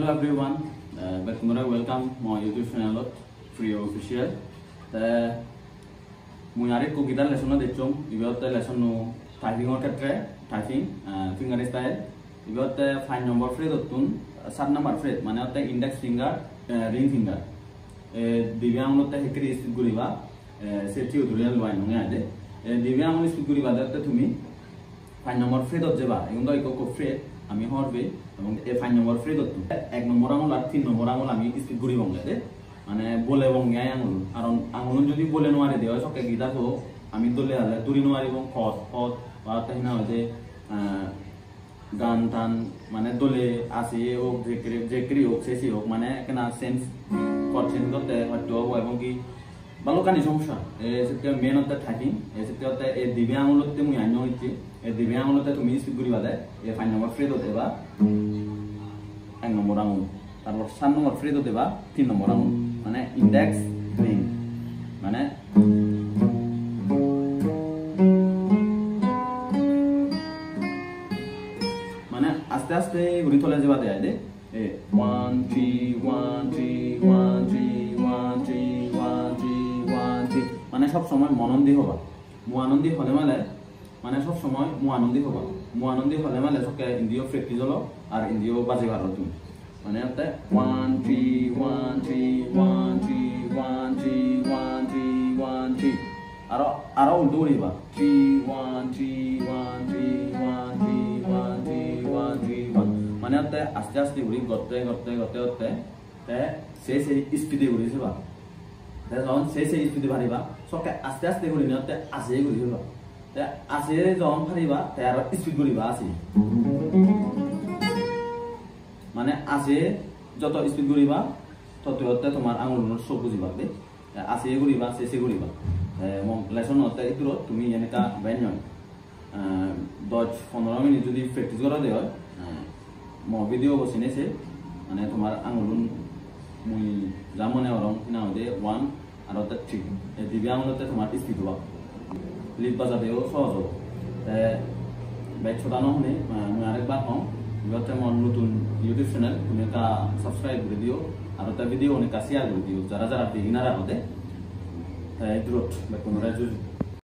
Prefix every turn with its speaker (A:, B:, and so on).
A: Hello everyone, welcome my YouTube channel Free Official. Moi arek ko gitar lesson dechom ibot lesson no typing or katre typing finger style ibot 5 number phrase otun 7 number phrase mane otte index finger ring finger divyang otte hekri speed guriba se tutorial line nge ade divyang speed guriba datte tumi 5 number phrase ot jeba egondo iko phrase আমি হরবে এবং এই 5 নম্বর phrase হতো 1 নম্বর আঙুল আর 3 নম্বর আঙুল আমি speed করি বঙ্গে দে মানে বলে বঙ্গে আঙুল কারণ আঙুল যদি বলে নোয়ারে দেওয়া সকে গিতা তো আমি দলে আলে তুরি নোয়ারি এবং খত খত বা তাই না হইতে গান টান মানে দলে আসে ও জেকরি হোক শেষি হোক মানে কেনা সেন্স করছেন করতে হয়তো এবং কি বালকানি সমস্যা সেটা মেন হতে থাকি সেটা হতে এই দিবে আঙুলতে মুই আন্য হইছে এই দিবে আঙুলতে তুমি স্পিড করিবা দে এই 5 নম্বর ফ্রেজ হতে বা 1 নম্বর আঙুল তারপর 7 নম্বর ফ্রেজ হতে বা 3 নম্বর আঙুল মানে ইন্ডেক্স রিং মানে মানে আস্তে আস্তে ঘুরি চলে যাবা দেয় দে 1 3 1 3 1 3 1 3 1 3 মানে সব সময় মনন্দি হবা মুআনন্দি হলে মানে সব সময় মুআনন্দি হবা মুআনন্দি হলে সবকে ইন্ডিও প্র্যাকটিস হলো আর ইন্ডিও বাজে ভালো তুমি মানে হতে 1 3 1 3 1 3 1 3 1 3 1 3 আরো উল্টো করিবা 3 1 3 1 3 1 3 1 3 1 3 1 মানে হতে আস্তে আস্তে ঘুরি করতে তে সেই স্পিডে ঘুরি যাবা যখন সেই স্পিডে ভারিবা সবকে আস্তে আস্তে ঘুরি নিতে আসে ঘুরি যাবা আসে যখন ভারিবা তে আর স্পিড ঘুরিবা আসে মানে আসে যত স্পিড ঘুরিবা তত তোমার আঙুলের সব বুঝিবা দে আসে ঘুরিবা শেষে ঘুরিবা লেসন হতে একটু তুমি এনেকা বেন 10-15 মিনিট যদি প্র্যাকটিস করা দেয় ভিডিও বসিনেছে মানে তোমার আঙুল মুই যা মনে হরম কিনা হতে 1 আর 3 এই দিবে আঙুলতে তোমার স্পিড হবা লিপ বাজাতেও সহজ হবো ব্যাগ ছোটানো হলে আমি আরেকবার হম ইবাতে আমার নতুন ইউটিউব চ্যানেল তুমি একটা সাবস্ক্রাইব করে দিও আর একটা ভিডিও অনেক শেয়ার করে দিও যারা বিগিনার হতে দূরত বা পুনরায়